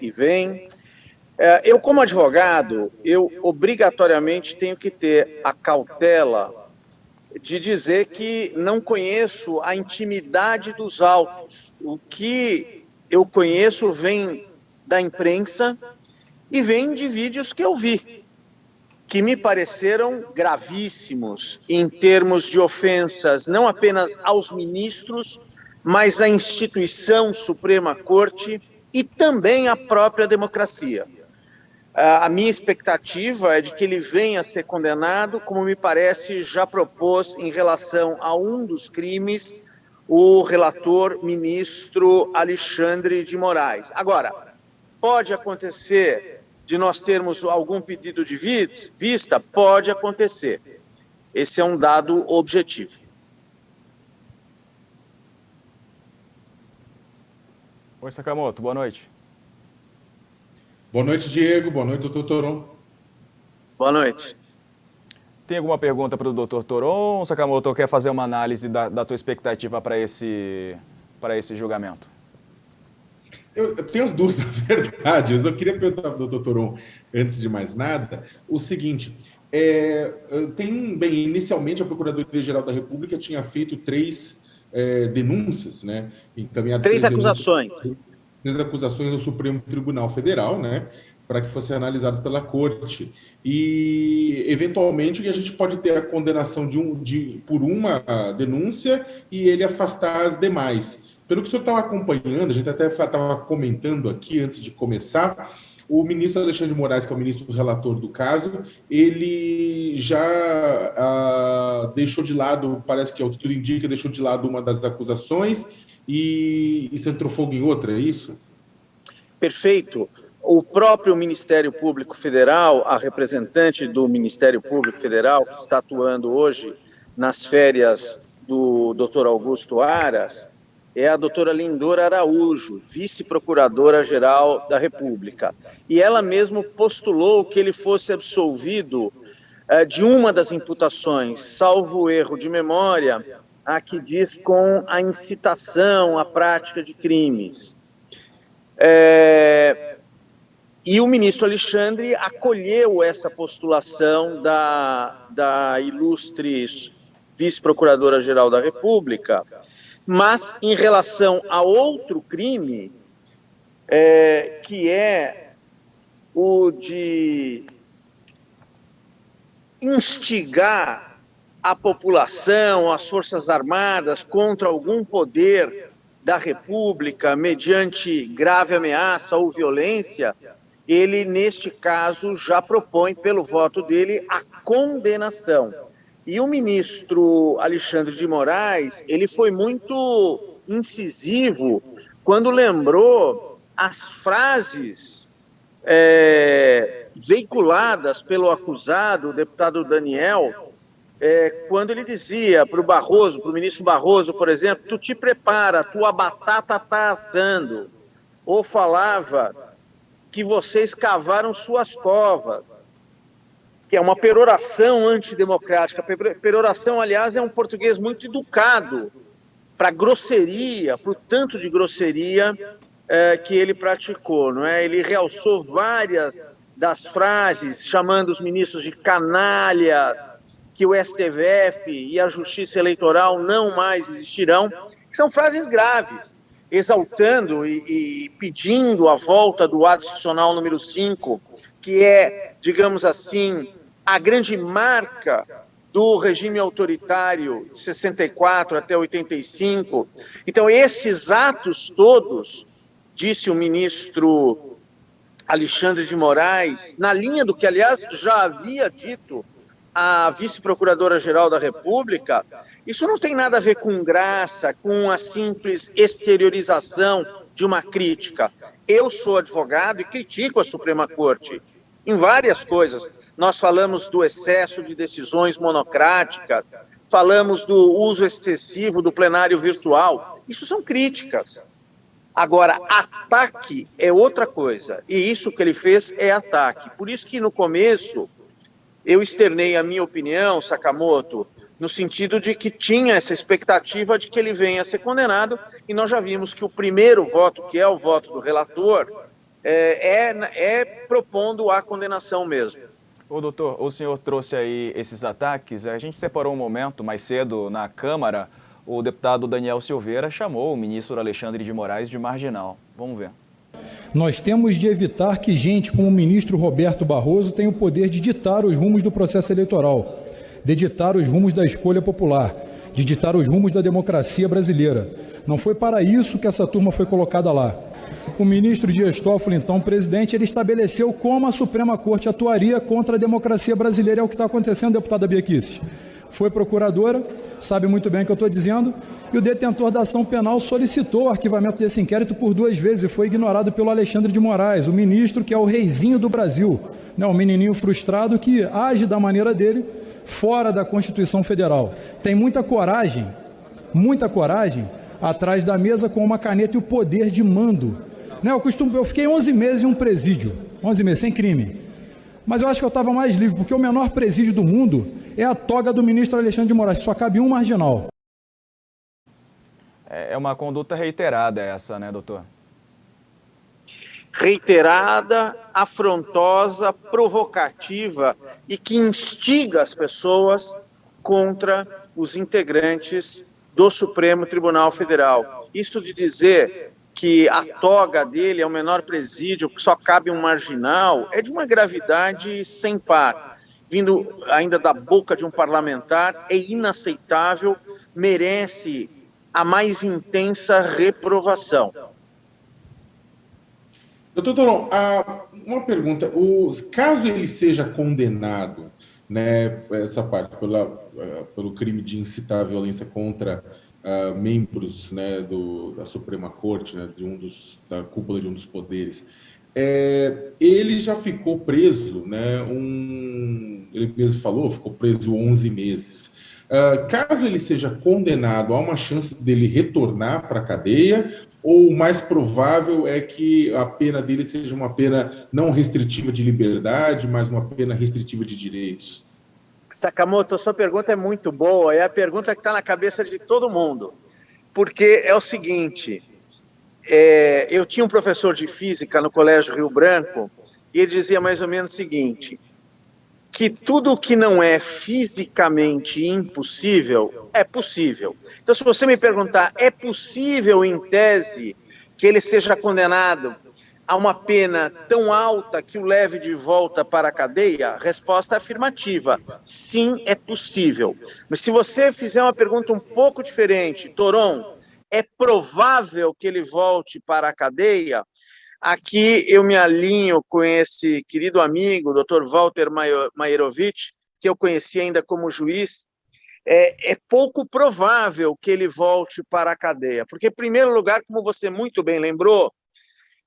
e vem. Eu, como advogado, eu obrigatoriamente tenho que ter a cautela de dizer que não conheço a intimidade dos autos. O que eu conheço vem da imprensa e vem de vídeos que eu vi, que me pareceram gravíssimos em termos de ofensas, não apenas aos ministros, mas à instituição Suprema Corte e também à própria democracia. A minha expectativa é de que ele venha a ser condenado, como me parece já propôs em relação a um dos crimes o relator ministro Alexandre de Moraes. Agora, pode acontecer de nós termos algum pedido de vista? Pode acontecer. Esse é um dado objetivo. Oi, Sakamoto, boa noite. Boa noite, Diego. Boa noite, doutor Toron. Boa noite. Tem alguma pergunta para o doutor Toron, Sakamoto, ou quer fazer uma análise da tua expectativa para esse julgamento? Eu tenho as duas, na verdade. Eu só queria perguntar para o doutor Toron, antes de mais nada, o seguinte. Inicialmente, a Procuradoria-Geral da República tinha feito 3 denúncias, né? Encaminhado 3 acusações. 3 acusações ao Supremo Tribunal Federal, né, para que fossem analisadas pela Corte. E, eventualmente, a gente pode ter a condenação por uma denúncia e ele afastar as demais. Pelo que o senhor estava acompanhando, a gente até estava comentando aqui antes de começar, o ministro Alexandre de Moraes, que é o ministro relator do caso, ele já deixou de lado, parece que tudo indica, deixou de lado uma das acusações e centrou fogo em outra, é isso? Perfeito. O próprio Ministério Público Federal, a representante do Ministério Público Federal, que está atuando hoje nas férias do Dr. Augusto Aras, é a doutora Lindora Araújo, vice-procuradora-geral da República. E ela mesmo postulou que ele fosse absolvido de uma das imputações, salvo erro de memória, a que diz com a incitação à prática de crimes. E o ministro Alexandre acolheu essa postulação da ilustre vice-procuradora-geral da República, mas em relação a outro crime, que é o de instigar a população, as Forças Armadas, contra algum poder da República, mediante grave ameaça ou violência, ele, neste caso, já propõe, pelo voto dele, a condenação. E o ministro Alexandre de Moraes, ele foi muito incisivo quando lembrou as frases veiculadas pelo acusado, o deputado Daniel, quando ele dizia para o Barroso, para o ministro Barroso, por exemplo, tu te prepara, tua batata está assando. Ou falava que vocês cavaram suas covas, que é uma peroração antidemocrática. Peroração, aliás, é um português muito educado para grosseria, para o tanto de grosseria que ele praticou, não é? Ele realçou várias das frases, chamando os ministros de canalhas, que o STF e a Justiça Eleitoral não mais existirão, que são frases graves, exaltando e pedindo a volta do ato institucional número 5, que é, digamos assim, a grande marca do regime autoritário de 64 até 85. Então, esses atos todos, disse o ministro Alexandre de Moraes, na linha do que, aliás, já havia dito a vice-procuradora-geral da República, isso não tem nada a ver com graça, com a simples exteriorização de uma crítica. Eu sou advogado e critico a Suprema Corte em várias coisas. Nós falamos do excesso de decisões monocráticas, falamos do uso excessivo do plenário virtual. Isso são críticas. Agora, ataque é outra coisa, e isso que ele fez é ataque. Por isso que no começo eu externei a minha opinião, Sakamoto, no sentido de que tinha essa expectativa de que ele venha a ser condenado, e nós já vimos que o primeiro voto, que é o voto do relator, é propondo a condenação mesmo. Ô, doutor, o senhor trouxe aí esses ataques. A gente separou um momento mais cedo na Câmara. O deputado Daniel Silveira chamou o ministro Alexandre de Moraes de marginal. Vamos ver. Nós temos de evitar que gente como o ministro Roberto Barroso tenha o poder de ditar os rumos do processo eleitoral, de ditar os rumos da escolha popular, de ditar os rumos da democracia brasileira. Não foi para isso que essa turma foi colocada lá. O ministro Dias Toffoli, então presidente, ele estabeleceu como a Suprema Corte atuaria contra a democracia brasileira. É o que está acontecendo, deputada Bia Kicis. Foi procuradora, sabe muito bem o que eu estou dizendo, e o detentor da ação penal solicitou o arquivamento desse inquérito por 2 vezes e foi ignorado pelo Alexandre de Moraes, o ministro que é o reizinho do Brasil, né, um menininho frustrado que age da maneira dele fora da Constituição Federal. Tem muita coragem atrás da mesa com uma caneta e o poder de mando. Né, eu fiquei 11 meses em um presídio, 11 meses, sem crime. Mas eu acho que eu estava mais livre, porque o menor presídio do mundo é a toga do ministro Alexandre de Moraes, só cabe um marginal. É uma conduta reiterada essa, né, doutor? Reiterada, afrontosa, provocativa e que instiga as pessoas contra os integrantes do Supremo Tribunal Federal. Isso de dizer que a toga dele é o menor presídio, que só cabe um marginal, é de uma gravidade sem par. Vindo ainda da boca de um parlamentar, é inaceitável, merece a mais intensa reprovação. Doutor Toron, uma pergunta. Caso ele seja condenado, né, essa parte, pelo crime de incitar a violência contra membros, né, da Suprema Corte, né, da cúpula de um dos poderes, ele já ficou preso, né, ele mesmo falou, ficou preso 11 meses. Caso ele seja condenado, há uma chance dele retornar para a cadeia, ou o mais provável é que a pena dele seja uma pena não restritiva de liberdade, mas uma pena restritiva de direitos? Sakamoto, sua pergunta é muito boa, é a pergunta que está na cabeça de todo mundo, porque é o seguinte, eu tinha um professor de física no Colégio Rio Branco, e ele dizia mais ou menos o seguinte, que tudo que não é fisicamente impossível, é possível. Então, se você me perguntar, é possível, em tese, que ele seja condenado a uma pena tão alta que o leve de volta para a cadeia? Resposta afirmativa. Sim, é possível. Mas se você fizer uma pergunta um pouco diferente, Toron, é provável que ele volte para a cadeia? Aqui eu me alinho com esse querido amigo, Dr. Walter Maierovitch, que eu conheci ainda como juiz. É pouco provável que ele volte para a cadeia, porque, em primeiro lugar, como você muito bem lembrou,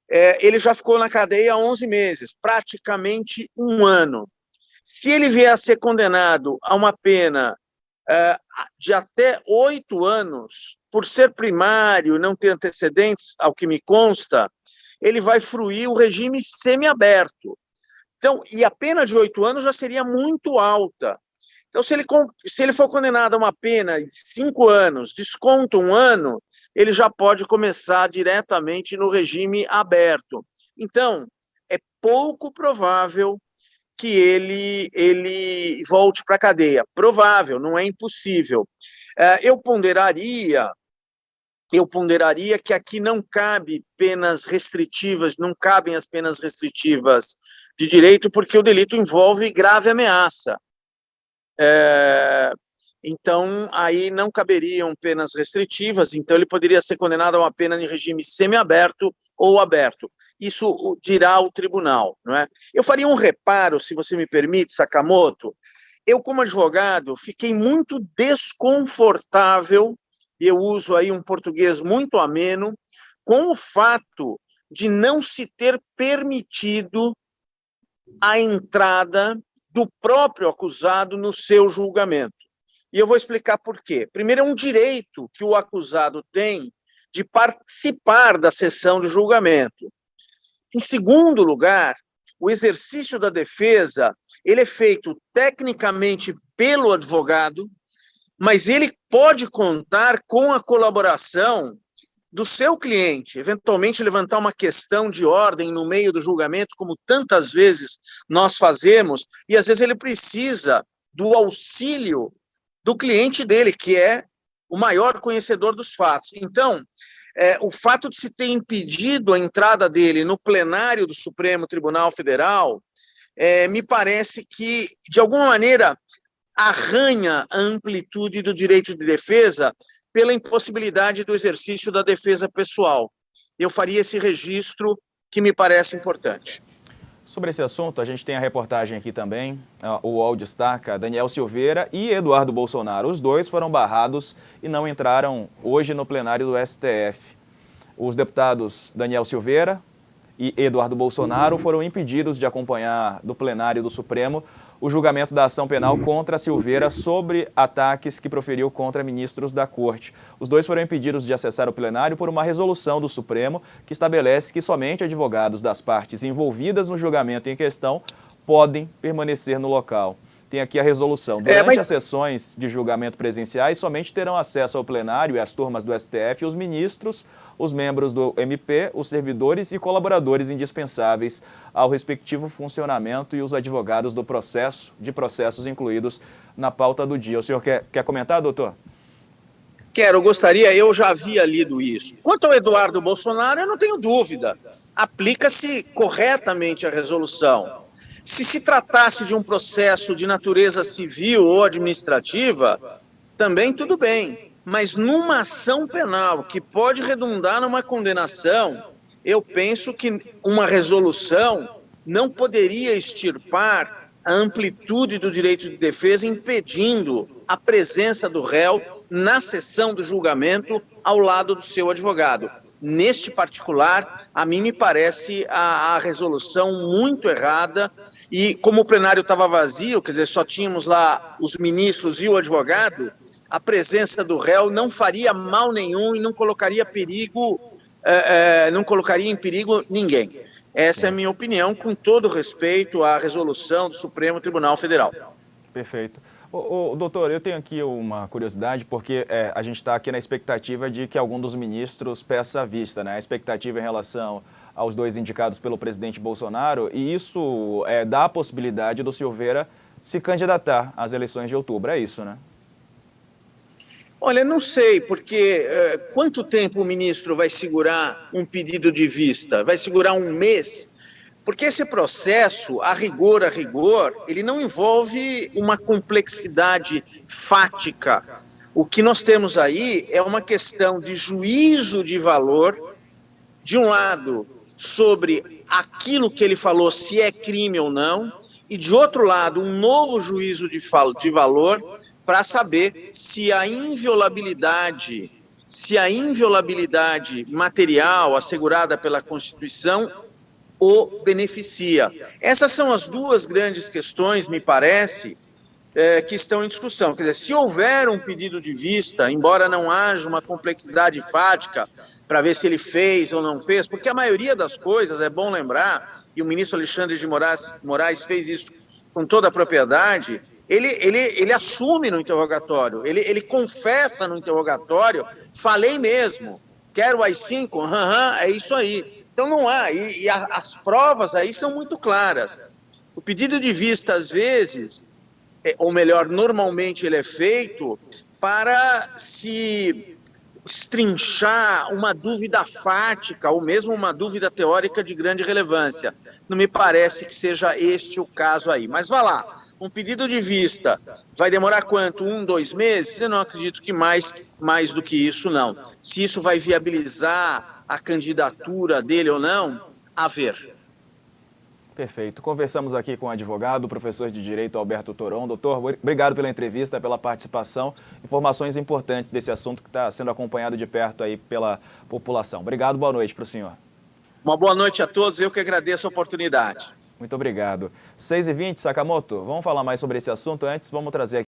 ele já ficou na cadeia há 11 meses, praticamente um ano. Se ele vier a ser condenado a uma pena de até 8 anos, por ser primário, não ter antecedentes, ao que me consta, ele vai fruir o regime semiaberto. Então, e a pena de 8 anos já seria muito alta. Então, se ele for condenado a uma pena de 5 anos, desconta um ano, ele já pode começar diretamente no regime aberto. Então, é pouco provável que ele volte para a cadeia. Provável, não é impossível. Eu ponderaria que aqui não cabe penas restritivas, não cabem as penas restritivas de direito, porque o delito envolve grave ameaça. Então, aí não caberiam penas restritivas, então ele poderia ser condenado a uma pena em regime semiaberto ou aberto. Isso dirá o tribunal, não é? Eu faria um reparo, se você me permite, Sakamoto. Eu, como advogado, fiquei muito desconfortável, e eu uso aí um português muito ameno, com o fato de não se ter permitido a entrada do próprio acusado no seu julgamento. E eu vou explicar por quê. Primeiro, é um direito que o acusado tem de participar da sessão de julgamento. Em segundo lugar, o exercício da defesa, ele é feito tecnicamente pelo advogado, mas ele pode contar com a colaboração do seu cliente, eventualmente levantar uma questão de ordem no meio do julgamento, como tantas vezes nós fazemos, e às vezes ele precisa do auxílio do cliente dele, que é o maior conhecedor dos fatos. Então, o fato de se ter impedido a entrada dele no plenário do Supremo Tribunal Federal, me parece que, de alguma maneira, arranha a amplitude do direito de defesa pela impossibilidade do exercício da defesa pessoal. Eu faria esse registro que me parece importante. Sobre esse assunto, a gente tem a reportagem aqui também, o UOL destaca Daniel Silveira e Eduardo Bolsonaro. Os dois foram barrados e não entraram hoje no plenário do STF. Os deputados Daniel Silveira e Eduardo Bolsonaro foram impedidos de acompanhar do plenário do Supremo o julgamento da ação penal contra Silveira sobre ataques que proferiu contra ministros da Corte. Os dois foram impedidos de acessar o plenário por uma resolução do Supremo que estabelece que somente advogados das partes envolvidas no julgamento em questão podem permanecer no local. Tem aqui a resolução. Durante as sessões de julgamento presenciais, somente terão acesso ao plenário e às turmas do STF os ministros, os membros do MP, os servidores e colaboradores indispensáveis ao respectivo funcionamento e os advogados do processo, de processos incluídos na pauta do dia. O senhor quer comentar, doutor? Quero, gostaria, eu já havia lido isso. Quanto ao Eduardo Bolsonaro, eu não tenho dúvida. Aplica-se corretamente a resolução. Se tratasse de um processo de natureza civil ou administrativa, também tudo bem. Mas numa ação penal que pode redundar numa condenação, eu penso que uma resolução não poderia extirpar a amplitude do direito de defesa, impedindo a presença do réu na sessão do julgamento ao lado do seu advogado. Neste particular, a mim me parece a resolução muito errada, e como o plenário estava vazio, quer dizer, só tínhamos lá os ministros e o advogado, a presença do réu não faria mal nenhum e não colocaria em perigo ninguém. Essa é a minha opinião, com todo respeito à resolução do Supremo Tribunal Federal. Perfeito. Doutor, eu tenho aqui uma curiosidade, porque a gente está aqui na expectativa de que algum dos ministros peça a vista, né? A expectativa em relação aos dois indicados pelo presidente Bolsonaro, e isso dá a possibilidade do Silveira se candidatar às eleições de outubro, é isso, né? Olha, não sei, porque quanto tempo o ministro vai segurar um pedido de vista? Vai segurar um mês? Porque esse processo, a rigor, ele não envolve uma complexidade fática. O que nós temos aí é uma questão de juízo de valor, de um lado, sobre aquilo que ele falou, se é crime ou não, e de outro lado, um novo juízo de valor para saber se a inviolabilidade material assegurada pela Constituição o beneficia. Essas são as duas grandes questões, me parece, que estão em discussão. Quer dizer, se houver um pedido de vista, embora não haja uma complexidade fática para ver se ele fez ou não fez, porque a maioria das coisas, é bom lembrar, e o ministro Alexandre de Moraes fez isso com toda a propriedade, ele assume no interrogatório, ele confessa no interrogatório, falei mesmo, quero AI-5, é isso aí. Então não há, e as provas aí são muito claras. O pedido de vista, às vezes, ou melhor, normalmente ele é feito para se estrinchar uma dúvida fática ou mesmo uma dúvida teórica de grande relevância. Não me parece que seja este o caso aí. Mas vá lá, um pedido de vista vai demorar quanto? 1, 2 meses? Eu não acredito que mais do que isso, não. Se isso vai viabilizar a candidatura dele ou não, a ver. Perfeito. Conversamos aqui com o advogado, professor de Direito Alberto Toron. Doutor, obrigado pela entrevista, pela participação. Informações importantes desse assunto que está sendo acompanhado de perto aí pela população. Obrigado, boa noite para o senhor. Uma boa noite a todos, eu que agradeço a oportunidade. Muito obrigado. 6h20, Sakamoto, vamos falar mais sobre esse assunto. Antes, vamos trazer aqui